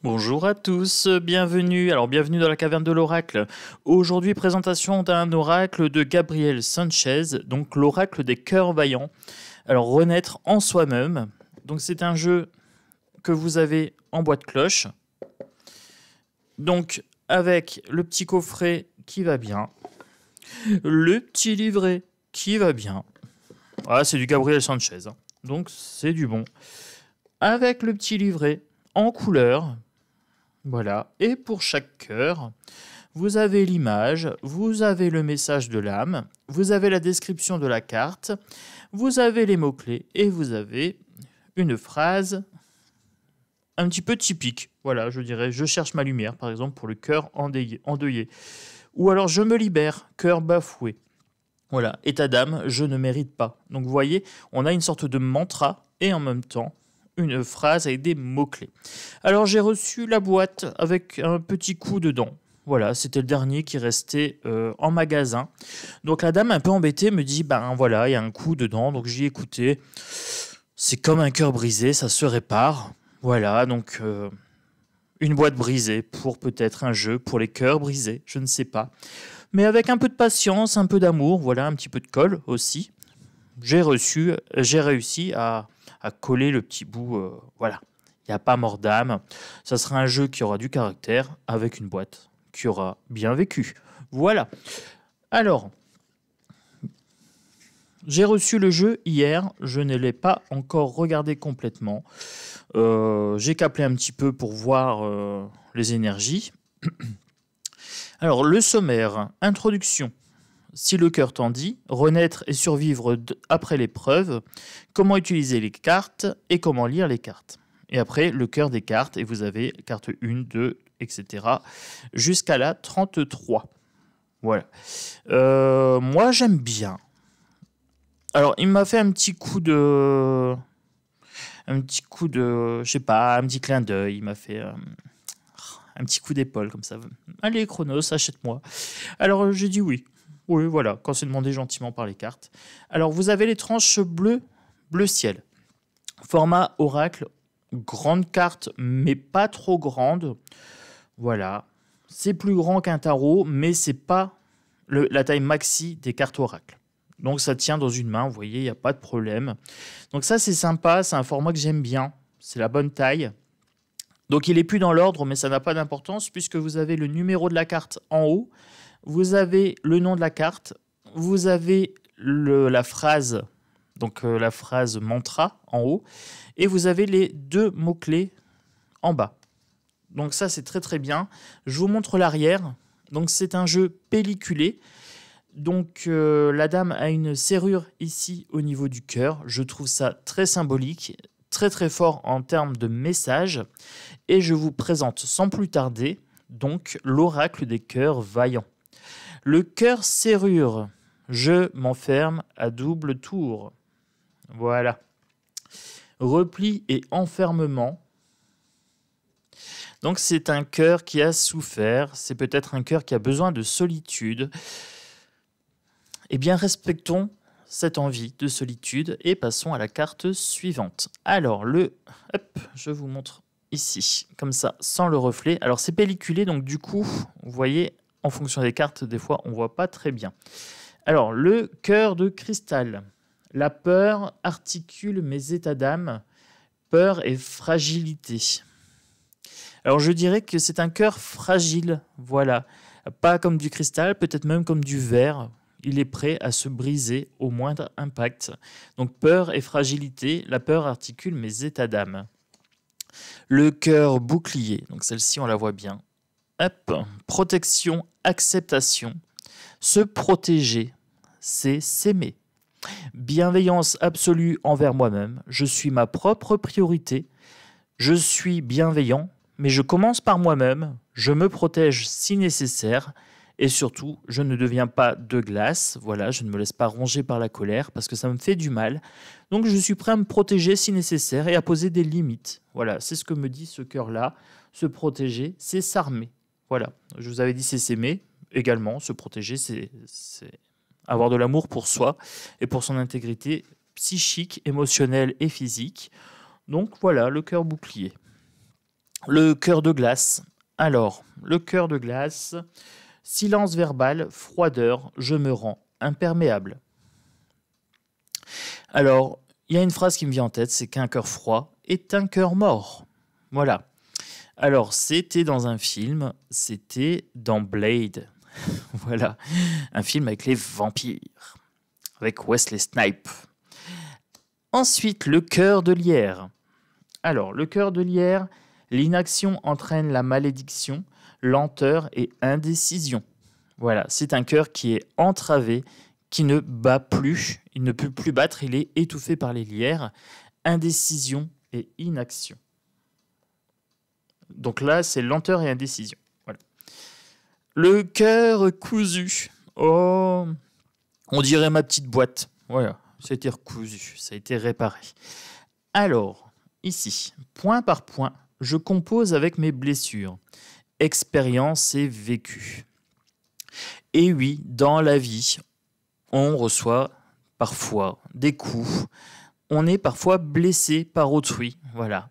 Bonjour à tous, bienvenue. Alors bienvenue dans la caverne de l'oracle. Aujourd'hui, présentation d'un oracle de Gabriel Sanchez, donc l'oracle des cœurs vaillants. Alors renaître en soi-même. Donc c'est un jeu que vous avez en boîte cloche. Donc avec le petit coffret qui va bien, le petit livret qui va bien. Ah, c'est du Gabriel Sanchez, hein. Donc c'est du bon. Avec le petit livret en couleur. Voilà, et pour chaque cœur, vous avez l'image, vous avez le message de l'âme, vous avez la description de la carte, vous avez les mots-clés et vous avez une phrase un petit peu typique. Voilà, je dirais, je cherche ma lumière, par exemple, pour le cœur endeuillé. Ou alors, je me libère, cœur bafoué. Voilà, état d'âme, je ne mérite pas. Donc, vous voyez, on a une sorte de mantra et en même temps, une phrase avec des mots-clés. Alors j'ai reçu la boîte avec un petit coup dedans. Voilà, c'était le dernier qui restait en magasin. Donc la dame un peu embêtée me dit, ben voilà, il y a un coup dedans. Donc j'y ai écouté. C'est comme un cœur brisé, ça se répare. Voilà, donc une boîte brisée pour peut-être un jeu pour les cœurs brisés, je ne sais pas. Mais avec un peu de patience, un peu d'amour, voilà, un petit peu de colle aussi. J'ai réussi à coller le petit bout, voilà. Il n'y a pas mort d'âme. Ça sera un jeu qui aura du caractère avec une boîte qui aura bien vécu. Voilà. Alors, j'ai reçu le jeu hier. Je ne l'ai pas encore regardé complètement. J'ai capé un petit peu pour voir les énergies. Alors, le sommaire, introduction. Si le cœur t'en dit, renaître et survivre après l'épreuve, comment utiliser les cartes et comment lire les cartes. Et après, le cœur des cartes, et vous avez carte 1, 2, etc. jusqu'à la 33. Voilà. Moi, j'aime bien. Alors, il m'a fait un petit coup de... je sais pas, un petit clin d'œil. Il m'a fait un petit coup d'épaule comme ça. Allez, Chronos, achète-moi. Alors, j'ai dit oui. Oui, voilà, quand c'est demandé gentiment par les cartes. Alors, vous avez les tranches bleu ciel. Format oracle, grande carte, mais pas trop grande. Voilà. C'est plus grand qu'un tarot, mais c'est pas la taille maxi des cartes oracle. Donc, ça tient dans une main, vous voyez, il n'y a pas de problème. Donc, ça, c'est sympa, c'est un format que j'aime bien. C'est la bonne taille. Donc, il n'est plus dans l'ordre, mais ça n'a pas d'importance puisque vous avez le numéro de la carte en haut. Vous avez le nom de la carte, vous avez la phrase, donc la phrase mantra en haut, et vous avez les deux mots-clés en bas. Donc ça, c'est très très bien. Je vous montre l'arrière. Donc c'est un jeu pelliculé. Donc la dame a une serrure ici au niveau du cœur. Je trouve ça très symbolique, très très fort en termes de message. Et je vous présente sans plus tarder donc l'oracle des cœurs vaillants. Le cœur serrure, je m'enferme à double tour. Voilà. Repli et enfermement. Donc c'est un cœur qui a souffert, c'est peut-être un cœur qui a besoin de solitude. Eh bien respectons cette envie de solitude et passons à la carte suivante. Alors je vous montre ici, comme ça, sans le reflet. Alors c'est pelliculé, donc du coup, vous voyez, en fonction des cartes, des fois, on ne voit pas très bien. Alors, le cœur de cristal. La peur articule mes états d'âme, peur et fragilité. Alors, je dirais que c'est un cœur fragile, voilà. Pas comme du cristal, peut-être même comme du verre. Il est prêt à se briser au moindre impact. Donc, peur et fragilité, la peur articule mes états d'âme. Le cœur bouclier, donc celle-ci, on la voit bien. Hop, protection, acceptation. Se protéger, c'est s'aimer. Bienveillance absolue envers moi-même. Je suis ma propre priorité. Je suis bienveillant, mais je commence par moi-même. Je me protège si nécessaire. Et surtout, je ne deviens pas de glace. Voilà, je ne me laisse pas ronger par la colère parce que ça me fait du mal. Donc, je suis prêt à me protéger si nécessaire et à poser des limites. Voilà, c'est ce que me dit ce cœur-là. Se protéger, c'est s'armer. Voilà, je vous avais dit c'est s'aimer également, se protéger, c'est avoir de l'amour pour soi et pour son intégrité psychique, émotionnelle et physique. Donc voilà, le cœur bouclier. Le cœur de glace. Alors, le cœur de glace, silence verbal, froideur, je me rends imperméable. Alors, il y a une phrase qui me vient en tête, c'est qu'un cœur froid est un cœur mort. Voilà. Alors, c'était dans un film, c'était dans Blade. Voilà, un film avec les vampires, avec Wesley Snipes. Ensuite, le cœur de lierre. Alors, le cœur de lierre, l'inaction entraîne la malédiction, lenteur et indécision. Voilà, c'est un cœur qui est entravé, qui ne bat plus, il ne peut plus battre, il est étouffé par les lierres, indécision et inaction. Donc là, c'est lenteur et indécision. Voilà. Le cœur cousu. Oh, on dirait ma petite boîte. Voilà, ça a été recousu, ça a été réparé. Alors, ici, point par point, je compose avec mes blessures, expérience et vécu. Et oui, dans la vie, on reçoit parfois des coups, on est parfois blessé par autrui, voilà.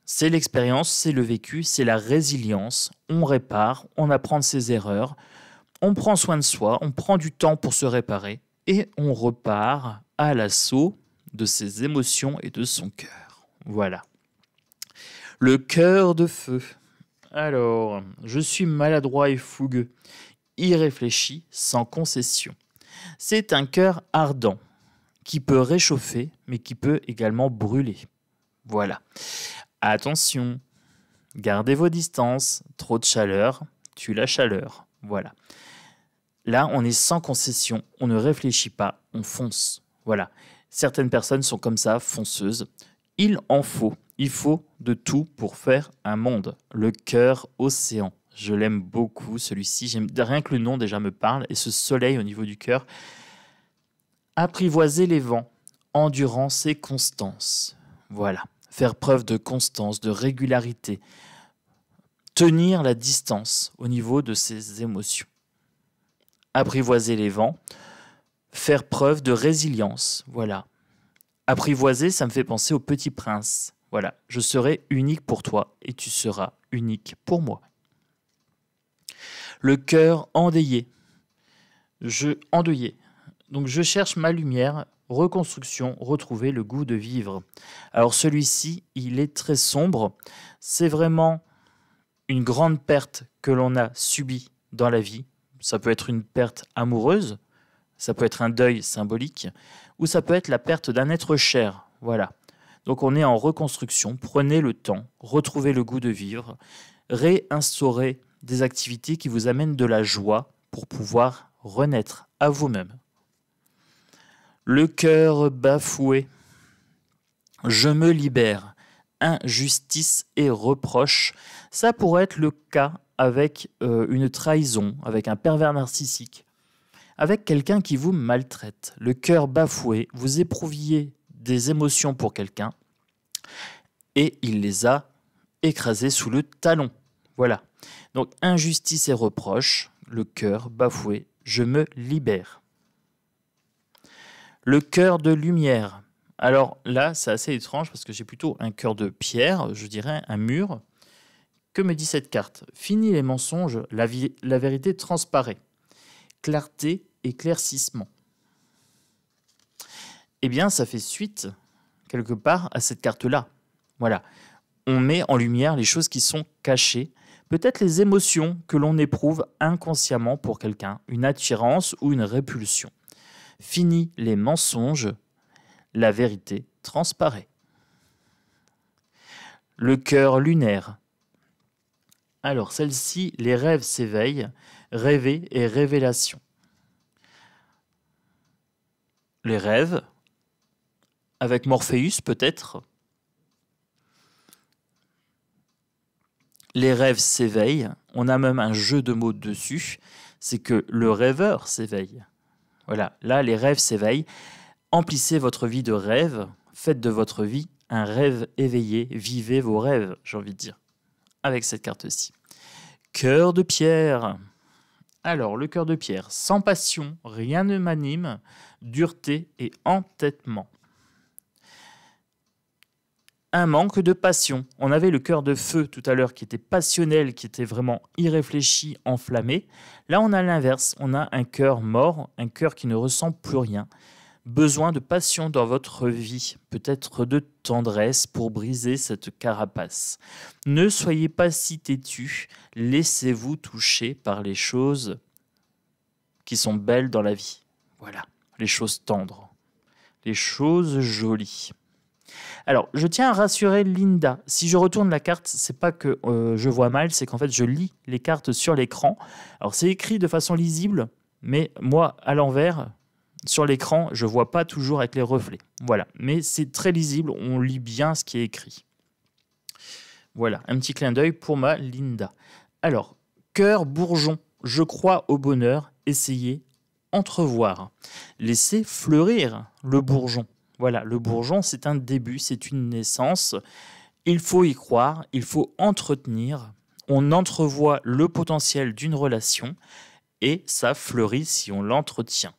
C'est l'expérience, c'est le vécu, c'est la résilience, on répare, on apprend de ses erreurs, on prend soin de soi, on prend du temps pour se réparer et on repart à l'assaut de ses émotions et de son cœur. Voilà. Le cœur de feu. Alors, je suis maladroit et fougueux, irréfléchi, sans concession. C'est un cœur ardent, qui peut réchauffer, mais qui peut également brûler. Voilà. Attention, gardez vos distances, trop de chaleur, tue la chaleur. Voilà. Là, on est sans concession, on ne réfléchit pas, on fonce. Voilà. Certaines personnes sont comme ça, fonceuses. Il en faut. Il faut de tout pour faire un monde. Le cœur océan. Je l'aime beaucoup, celui-ci. Rien que le nom déjà me parle. Et ce soleil au niveau du cœur. Apprivoiser les vents. Endurance et constance. Voilà. Faire preuve de constance, de régularité. Tenir la distance au niveau de ses émotions. Apprivoiser les vents. Faire preuve de résilience. Voilà. Apprivoiser, ça me fait penser au Petit Prince. Voilà, je serai unique pour toi et tu seras unique pour moi. Le cœur endeuillé. Endeuillé. Donc je cherche ma lumière, reconstruction, retrouver le goût de vivre. Alors celui-ci, il est très sombre. C'est vraiment une grande perte que l'on a subie dans la vie. Ça peut être une perte amoureuse, ça peut être un deuil symbolique, ou ça peut être la perte d'un être cher. Voilà. Donc on est en reconstruction, prenez le temps, retrouvez le goût de vivre, réinstaurez des activités qui vous amènent de la joie pour pouvoir renaître à vous-même. Le cœur bafoué, je me libère, injustice et reproche, ça pourrait être le cas avec une trahison, avec un pervers narcissique, avec quelqu'un qui vous maltraite. Le cœur bafoué, vous éprouviez des émotions pour quelqu'un et il les a écrasées sous le talon. Voilà. Donc injustice et reproche, le cœur bafoué, je me libère. Le cœur de lumière. Alors là, c'est assez étrange parce que j'ai plutôt un cœur de pierre, je dirais un mur. Que me dit cette carte? Fini les mensonges, la vérité transparaît. Clarté, éclaircissement. Eh bien, ça fait suite, quelque part, à cette carte-là. Voilà. On met en lumière les choses qui sont cachées, peut-être les émotions que l'on éprouve inconsciemment pour quelqu'un, une attirance ou une répulsion. Fini les mensonges, la vérité transparaît. Le cœur lunaire. Alors, celle-ci, les rêves s'éveillent, rêver et révélation. Les rêves, avec Morpheus peut-être. Les rêves s'éveillent, on a même un jeu de mots dessus, c'est que le rêveur s'éveille. Voilà, là les rêves s'éveillent. Emplissez votre vie de rêves, faites de votre vie un rêve éveillé, vivez vos rêves, j'ai envie de dire, avec cette carte-ci. Cœur de pierre. Alors, le cœur de pierre, sans passion, rien ne m'anime, dureté et entêtement. un manque de passion. On avait le cœur de feu tout à l'heure qui était passionnel, qui était vraiment irréfléchi, enflammé. Là, on a l'inverse. On a un cœur mort, un cœur qui ne ressent plus rien. Besoin de passion dans votre vie, peut-être de tendresse pour briser cette carapace. Ne soyez pas si têtu, laissez-vous toucher par les choses qui sont belles dans la vie. Voilà, les choses tendres, les choses jolies. Alors, je tiens à rassurer Linda. Si je retourne la carte, c'est pas que je vois mal, c'est qu'en fait, je lis les cartes sur l'écran. Alors, c'est écrit de façon lisible, mais moi, à l'envers, sur l'écran, je ne vois pas toujours avec les reflets. Voilà, mais c'est très lisible, on lit bien ce qui est écrit. Voilà, un petit clin d'œil pour ma Linda. Alors, cœur bourgeon, je crois au bonheur, essayez, entrevoir. Laissez fleurir le bourgeon. Voilà, le bourgeon, c'est un début, c'est une naissance. Il faut y croire, il faut entretenir. On entrevoit le potentiel d'une relation et ça fleurit si on l'entretient.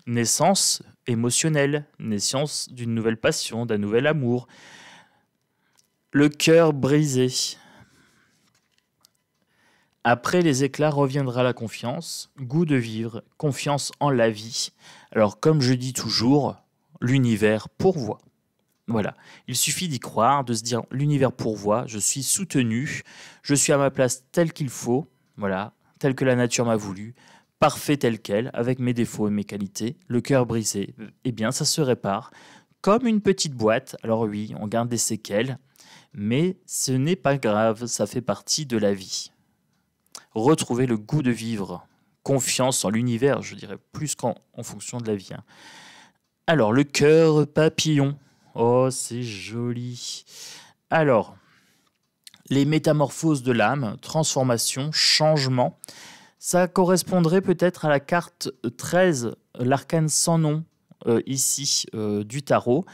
Naissance émotionnelle, naissance d'une nouvelle passion, d'un nouvel amour. Le cœur brisé. Après les éclats reviendra la confiance, goût de vivre, confiance en la vie. Alors comme je dis toujours, l'univers pourvoit. Voilà, il suffit d'y croire, de se dire l'univers pourvoit, je suis soutenu, je suis à ma place telle qu'il faut, voilà, telle que la nature m'a voulu. Parfait tel quel, avec mes défauts et mes qualités, le cœur brisé, eh bien ça se répare comme une petite boîte. Alors oui, on garde des séquelles, mais ce n'est pas grave, ça fait partie de la vie. Retrouver le goût de vivre, confiance en l'univers, je dirais, plus qu'en fonction de la vie. Alors, le cœur papillon, oh c'est joli. Alors, les métamorphoses de l'âme, transformation, changement. Ça correspondrait peut-être à la carte 13, l'arcane sans nom, ici, du tarot.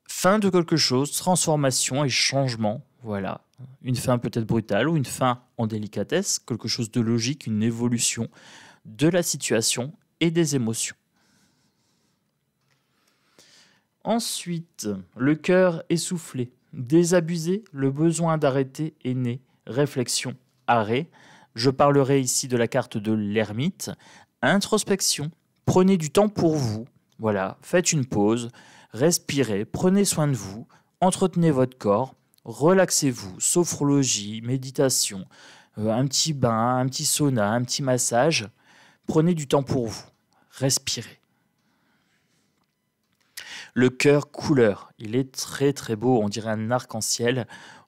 Fin de quelque chose, transformation et changement, voilà. Une fin peut-être brutale ou une fin en délicatesse, quelque chose de logique, une évolution de la situation et des émotions. Ensuite, le cœur essoufflé, désabusé, le besoin d'arrêter est né, réflexion, arrêt. Je parlerai ici de la carte de l'ermite. Introspection, prenez du temps pour vous. Voilà, faites une pause, respirez, prenez soin de vous, entretenez votre corps, relaxez-vous, sophrologie, méditation, un petit bain, un petit sauna, un petit massage. Prenez du temps pour vous, respirez. Le cœur couleur, il est très très beau, on dirait un arc-en-ciel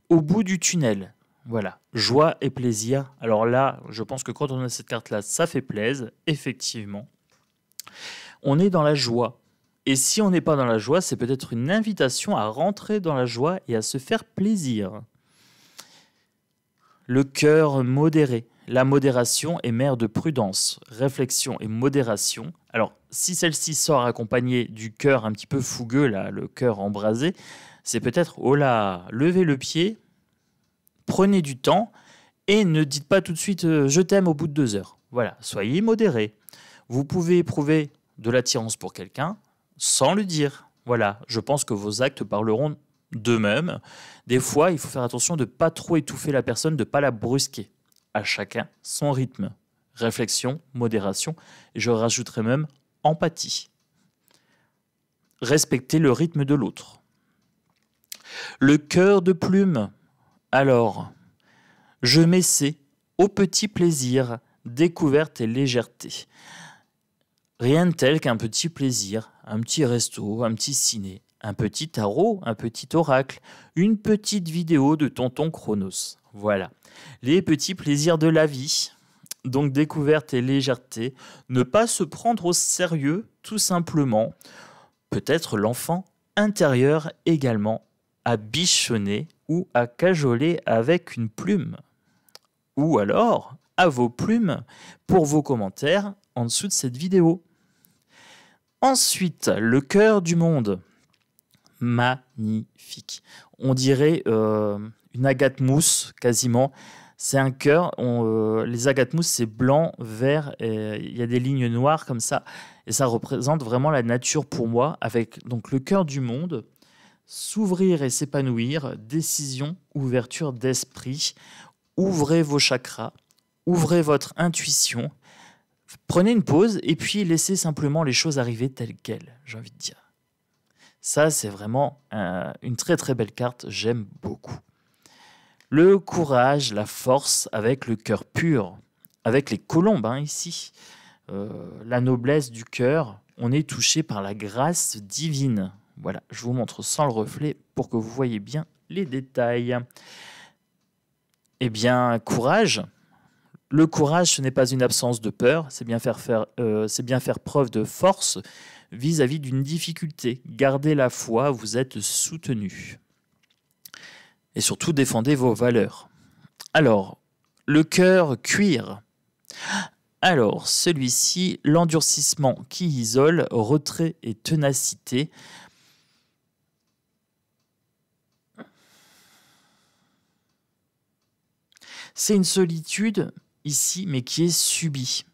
au bout du tunnel. Voilà, joie et plaisir. Alors là, je pense que quand on a cette carte-là, ça fait plaisir, effectivement. On est dans la joie. Et si on n'est pas dans la joie, c'est peut-être une invitation à rentrer dans la joie et à se faire plaisir. Le cœur modéré. La modération est mère de prudence, réflexion et modération. Alors, si celle-ci sort accompagnée du cœur un petit peu fougueux, là, le cœur embrasé, c'est peut-être, oh là, levez le pied, prenez du temps et ne dites pas tout de suite je t'aime au bout de 2 heures. Voilà, soyez modéré. Vous pouvez éprouver de l'attirance pour quelqu'un sans le dire. Voilà, je pense que vos actes parleront d'eux-mêmes. Des fois, il faut faire attention de ne pas trop étouffer la personne, de ne pas la brusquer. À chacun son rythme. Réflexion, modération, et je rajouterai même empathie. Respecter le rythme de l'autre. Le cœur de plume. Alors, je m'essaie au petit plaisir, découverte et légèreté. Rien de tel qu'un petit plaisir, un petit resto, un petit ciné, un petit tarot, un petit oracle, une petite vidéo de tonton Chronos. Voilà, les petits plaisirs de la vie. Donc découverte et légèreté, ne pas se prendre au sérieux, tout simplement. Peut-être l'enfant intérieur également à bichonner ou à cajoler avec une plume. Ou alors à vos plumes pour vos commentaires en dessous de cette vidéo. Ensuite, le cœur du monde. Magnifique. On dirait une agate mousse quasiment. C'est un cœur. Les agates mousses, c'est blanc, vert. Il y a des lignes noires comme ça. Et ça représente vraiment la nature pour moi. Avec donc le cœur du monde. S'ouvrir et s'épanouir, décision, ouverture d'esprit. Ouvrez vos chakras, ouvrez votre intuition. Prenez une pause et puis laissez simplement les choses arriver telles quelles, j'ai envie de dire. Ça, c'est vraiment une très très belle carte, j'aime beaucoup. Le courage, la force avec le cœur pur, avec les colombes ici. La noblesse du cœur, on est touché par la grâce divine. Voilà, je vous montre sans le reflet pour que vous voyez bien les détails. Eh bien, courage. Le courage, ce n'est pas une absence de peur, c'est bien faire preuve de force vis-à-vis d'une difficulté. Gardez la foi, vous êtes soutenu. Et surtout, défendez vos valeurs. Alors, le cœur cuir. Alors, celui-ci, l'endurcissement qui isole, retrait et ténacité. C'est une solitude ici, mais qui est subie.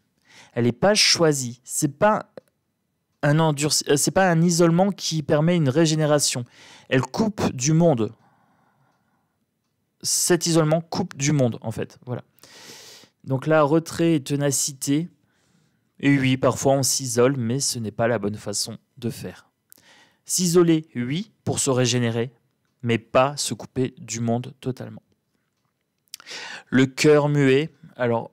Elle n'est pas choisie. C'est pas un isolement qui permet une régénération. Elle coupe du monde. Cet isolement coupe du monde, en fait. Voilà. Donc là, retrait et ténacité. Et oui, parfois on s'isole, mais ce n'est pas la bonne façon de faire. S'isoler, oui, pour se régénérer, mais pas se couper du monde totalement. Le cœur muet. Alors,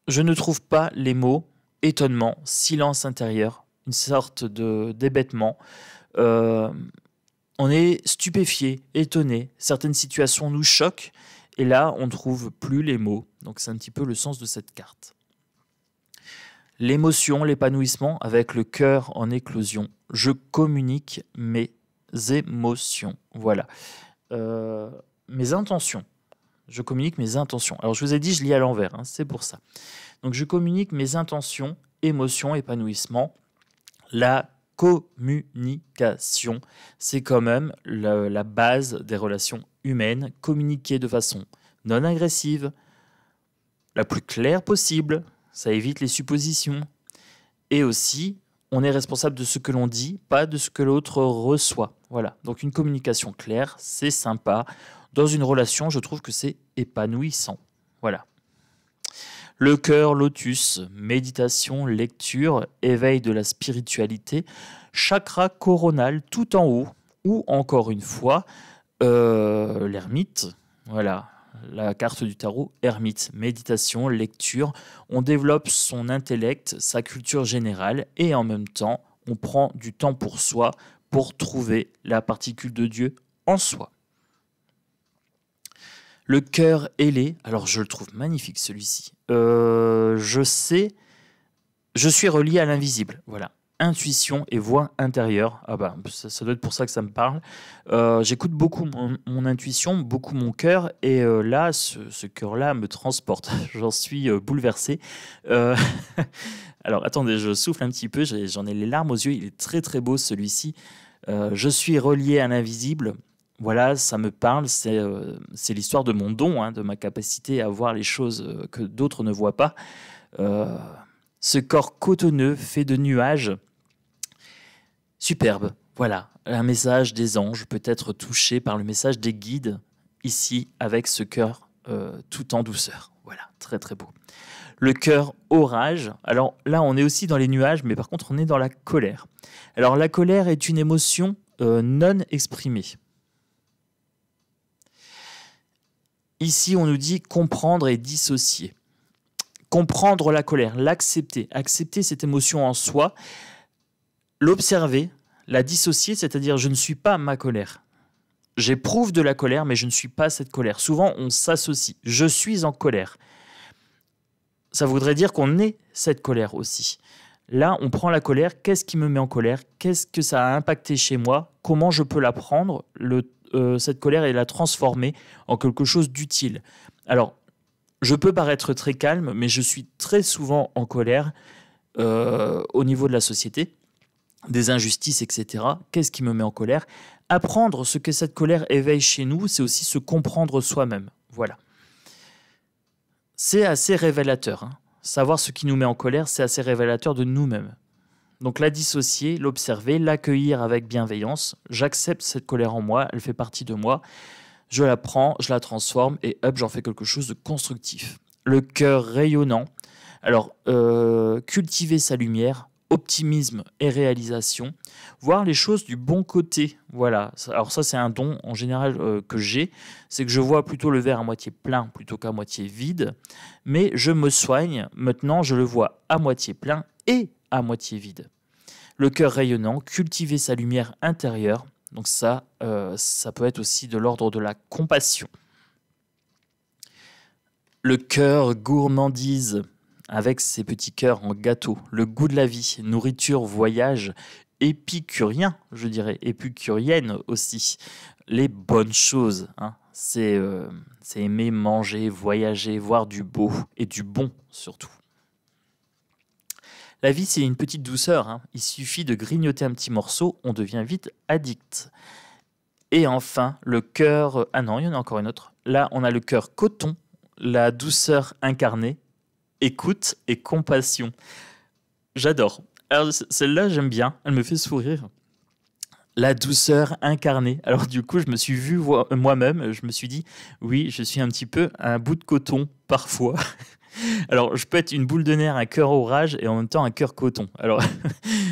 je ne trouve pas les mots. Étonnement, silence intérieur, une sorte d'hébétement. On est stupéfié, étonné. Certaines situations nous choquent. Et là, on ne trouve plus les mots. Donc, c'est un petit peu le sens de cette carte. L'émotion, l'épanouissement avec le cœur en éclosion. Je communique mes émotions. Voilà. Mes intentions. Je communique mes intentions. Alors, je vous ai dit, je lis à l'envers. C'est pour ça. Donc, je communique mes intentions, émotions, épanouissement. La communication, c'est quand même la base des relations humaines. Communiquer de façon non agressive, la plus claire possible, ça évite les suppositions. Et aussi, on est responsable de ce que l'on dit, pas de ce que l'autre reçoit. Voilà, donc une communication claire, c'est sympa. Dans une relation, je trouve que c'est épanouissant. Voilà. Le cœur, lotus, méditation, lecture, éveil de la spiritualité, chakra coronal tout en haut, ou encore une fois, l'ermite, voilà, la carte du tarot, ermite, méditation, lecture, on développe son intellect, sa culture générale, et en même temps, on prend du temps pour soi, pour trouver la particule de Dieu en soi. Le cœur ailé, alors je le trouve magnifique celui-ci. Je suis relié à l'invisible. Voilà, intuition et voix intérieure. Ah bah, ça doit être pour ça que ça me parle. J'écoute beaucoup mon intuition, beaucoup mon cœur, et là, ce cœur-là me transporte. J'en suis bouleversé. Alors attendez, je souffle un petit peu, j'en ai les larmes aux yeux. Il est très très beau celui-ci. Je suis relié à l'invisible. Voilà, ça me parle, c'est l'histoire de mon don, de ma capacité à voir les choses que d'autres ne voient pas. Ce corps cotonneux fait de nuages, superbe. Voilà, un message des anges peut être touché par le message des guides, ici, avec ce cœur tout en douceur. Voilà, très très beau. Le cœur orage, alors là on est aussi dans les nuages, mais par contre on est dans la colère. Alors la colère est une émotion non exprimée. Ici, on nous dit comprendre et dissocier. Comprendre la colère, l'accepter, accepter cette émotion en soi, l'observer, la dissocier, c'est-à-dire je ne suis pas ma colère. J'éprouve de la colère, mais je ne suis pas cette colère. Souvent, on s'associe. Je suis en colère. Ça voudrait dire qu'on est cette colère aussi. Là, on prend la colère. Qu'est-ce qui me met en colère? Qu'est-ce que ça a impacté chez moi? Comment je peux la prendre, cette colère, et la transformer en quelque chose d'utile? Alors, je peux paraître très calme, mais je suis très souvent en colère au niveau de la société, des injustices, etc. Qu'est-ce qui me met en colère? Apprendre ce que cette colère éveille chez nous, c'est aussi se comprendre soi-même. Voilà. C'est assez révélateur. Savoir ce qui nous met en colère, c'est assez révélateur de nous-mêmes. Donc la dissocier, l'observer, l'accueillir avec bienveillance. J'accepte cette colère en moi, elle fait partie de moi. Je la prends, je la transforme et hop, j'en fais quelque chose de constructif. Le cœur rayonnant. Alors, cultiver sa lumière, optimisme et réalisation, voir les choses du bon côté. Voilà. Alors ça, c'est un don en général que j'ai, c'est que je vois plutôt le verre à moitié plein plutôt qu'à moitié vide. Mais je me soigne. Maintenant, je le vois à moitié plein et à moitié vide. Le cœur rayonnant, cultiver sa lumière intérieure. Donc ça peut être aussi de l'ordre de la compassion. Le cœur gourmandise, avec ses petits cœurs en gâteau. Le goût de la vie, nourriture, voyage, épicurien, je dirais, épicurienne aussi. Les bonnes choses, hein. C'est aimer manger, voyager, voir du beau et du bon surtout. La vie, c'est une petite douceur, hein. Il suffit de grignoter un petit morceau, on devient vite addict. Et enfin, le cœur... Ah non, il y en a encore une autre. Là, on a le cœur coton, la douceur incarnée, écoute et compassion. J'adore. Alors, celle-là, j'aime bien. Elle me fait sourire. La douceur incarnée. Alors, du coup, je me suis vu moi-même. Je me suis dit, oui, je suis un petit peu un bout de coton parfois. Alors, je peux être une boule de nerfs, un cœur orage et en même temps un cœur coton. Alors,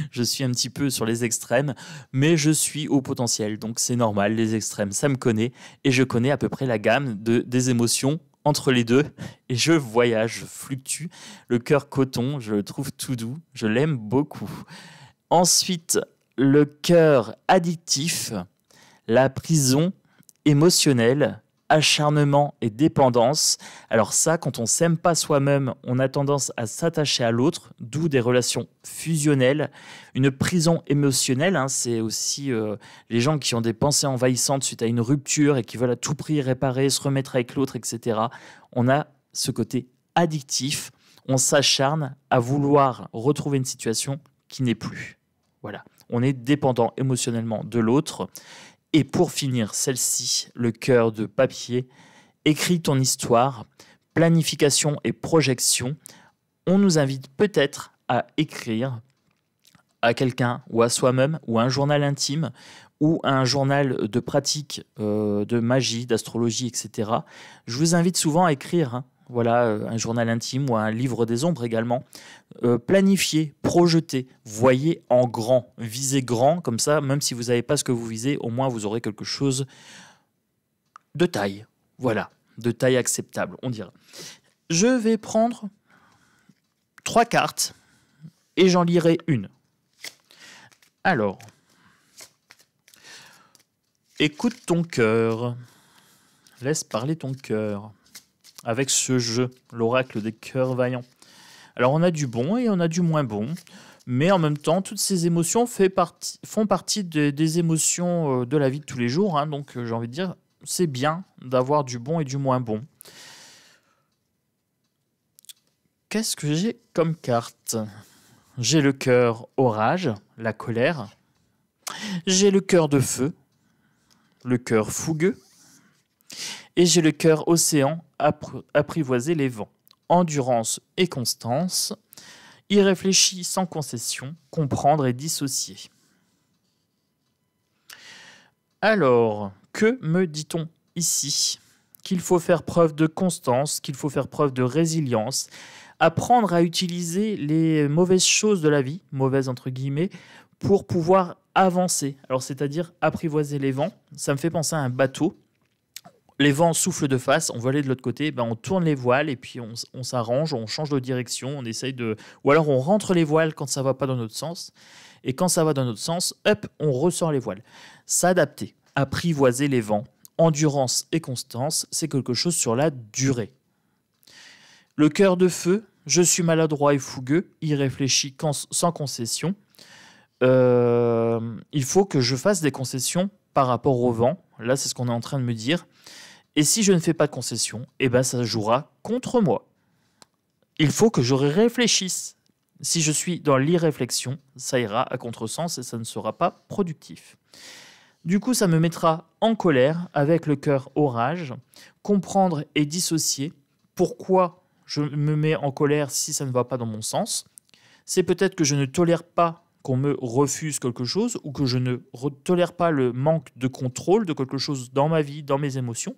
je suis un petit peu sur les extrêmes, mais je suis au potentiel. Donc, c'est normal, les extrêmes, ça me connaît. Et je connais à peu près la gamme des émotions entre les deux. Et je voyage, je fluctue. Le cœur coton, je le trouve tout doux. Je l'aime beaucoup. Ensuite, le cœur addictif, la prison émotionnelle, acharnement et dépendance. Alors ça, quand on s'aime pas soi-même, on a tendance à s'attacher à l'autre, d'où des relations fusionnelles. Une prison émotionnelle, hein, c'est aussi les gens qui ont des pensées envahissantes suite à une rupture et qui veulent à tout prix réparer, se remettre avec l'autre, etc. On a ce côté addictif. On s'acharne à vouloir retrouver une situation qui n'est plus. Voilà. On est dépendant émotionnellement de l'autre. Et pour finir, celle-ci, le cœur de papier, écris ton histoire, planification et projection. On nous invite peut-être à écrire à quelqu'un ou à soi-même ou à un journal intime ou à un journal de pratique de magie, d'astrologie, etc. Je vous invite souvent à écrire, hein. Voilà, un journal intime ou un livre des ombres également. Planifiez, projetez, voyez en grand, visez grand, comme ça, même si vous n'avez pas ce que vous visez, au moins vous aurez quelque chose de taille. Voilà, de taille acceptable, on dira. Je vais prendre 3 cartes et j'en lirai une. Alors, écoute ton cœur, laisse parler ton cœur. Avec ce jeu, l'oracle des cœurs vaillants. Alors on a du bon et on a du moins bon, mais en même temps, toutes ces émotions font partie des émotions de la vie de tous les jours, hein. Donc j'ai envie de dire, c'est bien d'avoir du bon et du moins bon. Qu'est-ce que j'ai comme carte? J'ai le cœur orage, la colère. J'ai le cœur de feu, le cœur fougueux. Et j'ai le cœur océan, apprivoiser les vents. Endurance et constance, y réfléchir sans concession, comprendre et dissocier. Alors, que me dit-on ici? Qu'il faut faire preuve de constance, qu'il faut faire preuve de résilience, apprendre à utiliser les mauvaises choses de la vie, mauvaises entre guillemets, pour pouvoir avancer. Alors, c'est-à-dire apprivoiser les vents. Ça me fait penser à un bateau. Les vents soufflent de face, on veut aller de l'autre côté, ben on tourne les voiles et puis on s'arrange, on change de direction, on essaye de... Ou alors on rentre les voiles quand ça ne va pas dans notre sens, et quand ça va dans notre sens, hop, on ressort les voiles. S'adapter, apprivoiser les vents, endurance et constance, c'est quelque chose sur la durée. Le cœur de feu, je suis maladroit et fougueux, y réfléchis sans concession. Il faut que je fasse des concessions par rapport au vent. Là, c'est ce qu'on est en train de me dire. Et si je ne fais pas de concession, eh ben, ça jouera contre moi. Il faut que je réfléchisse. Si je suis dans l'irréflexion, ça ira à contresens et ça ne sera pas productif. Du coup, ça me mettra en colère avec le cœur orage, comprendre et dissocier. Pourquoi je me mets en colère si ça ne va pas dans mon sens? C'est peut-être que je ne tolère pas qu'on me refuse quelque chose ou que je ne tolère pas le manque de contrôle de quelque chose dans ma vie, dans mes émotions.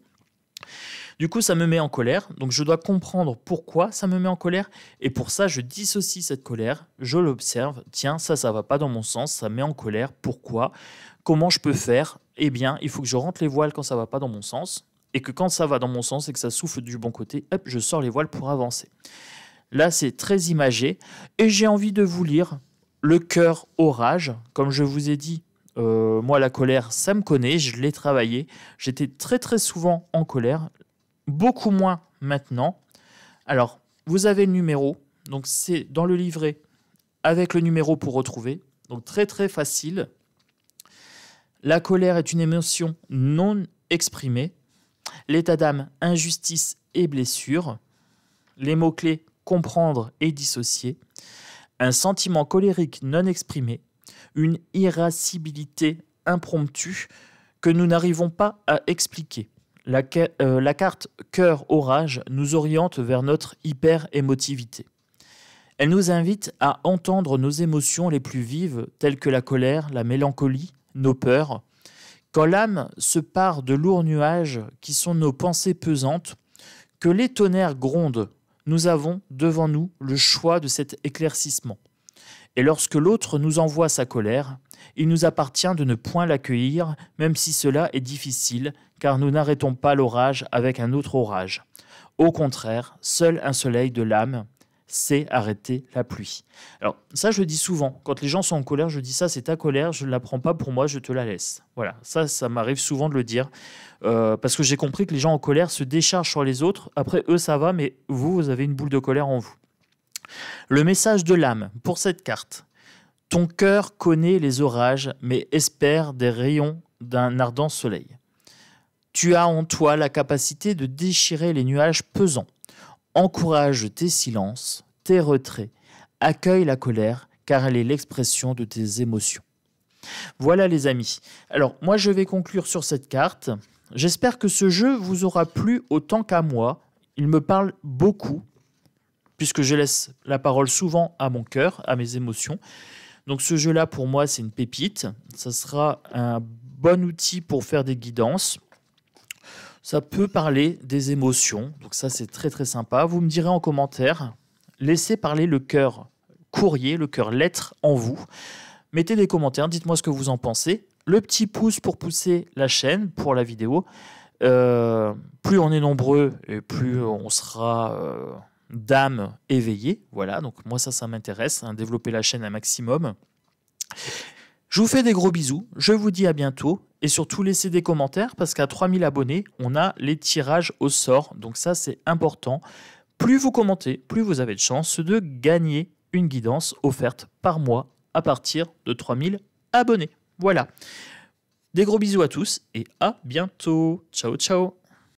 Du coup, ça me met en colère. Donc, je dois comprendre pourquoi ça me met en colère. Et pour ça, je dissocie cette colère. Je l'observe. Tiens, ça va pas dans mon sens. Ça me met en colère. Pourquoi? Comment je peux faire? Eh bien, il faut que je rentre les voiles quand ça va pas dans mon sens. Et que quand ça va dans mon sens et que ça souffle du bon côté, hop, je sors les voiles pour avancer. Là, c'est très imagé. Et j'ai envie de vous lire le cœur orage. Comme je vous ai dit, moi, la colère, ça me connaît. Je l'ai travaillé. J'étais très, très souvent en colère. Beaucoup moins maintenant. Alors, vous avez le numéro. Donc, c'est dans le livret avec le numéro pour retrouver. Donc, très, très facile. La colère est une émotion non exprimée. L'état d'âme, injustice et blessure. Les mots-clés, comprendre et dissocier. Un sentiment colérique non exprimé. Une irascibilité impromptue que nous n'arrivons pas à expliquer. La carte cœur-orage nous oriente vers notre hyper-émotivité. Elle nous invite à entendre nos émotions les plus vives, telles que la colère, la mélancolie, nos peurs. Quand l'âme se pare de lourds nuages qui sont nos pensées pesantes, que les tonnerres grondent, nous avons devant nous le choix de cet éclaircissement. Et lorsque l'autre nous envoie sa colère, il nous appartient de ne point l'accueillir, même si cela est difficile, car nous n'arrêtons pas l'orage avec un autre orage. Au contraire, seul un soleil de l'âme sait arrêter la pluie. Alors ça, je le dis souvent. Quand les gens sont en colère, je dis ça, c'est ta colère, je ne la prends pas pour moi, je te la laisse. Voilà, ça m'arrive souvent de le dire, parce que j'ai compris que les gens en colère se déchargent sur les autres. Après, eux, ça va, mais vous avez une boule de colère en vous. Le message de l'âme pour cette carte. Ton cœur connaît les orages, mais espère des rayons d'un ardent soleil. Tu as en toi la capacité de déchirer les nuages pesants. Encourage tes silences, tes retraits. Accueille la colère, car elle est l'expression de tes émotions. Voilà les amis. Alors moi je vais conclure sur cette carte. J'espère que ce jeu vous aura plu autant qu'à moi. Il me parle beaucoup, puisque je laisse la parole souvent à mon cœur, à mes émotions. Donc ce jeu-là, pour moi, c'est une pépite. Ça sera un bon outil pour faire des guidances. Ça peut parler des émotions. Donc ça, c'est très, très sympa. Vous me direz en commentaire. Laissez parler le cœur courrier, le cœur lettre en vous. Mettez des commentaires, dites-moi ce que vous en pensez. Le petit pouce pour pousser la chaîne, pour la vidéo. Plus on est nombreux, et plus on sera... d'âme éveillée, voilà, donc moi ça m'intéresse, hein, développer la chaîne un maximum. Je vous fais des gros bisous, je vous dis à bientôt, et surtout laissez des commentaires, parce qu'à 3000 abonnés, on a les tirages au sort, donc ça c'est important. Plus vous commentez, plus vous avez de chances de gagner une guidance offerte par mois à partir de 3000 abonnés. Voilà, des gros bisous à tous, et à bientôt, ciao ciao.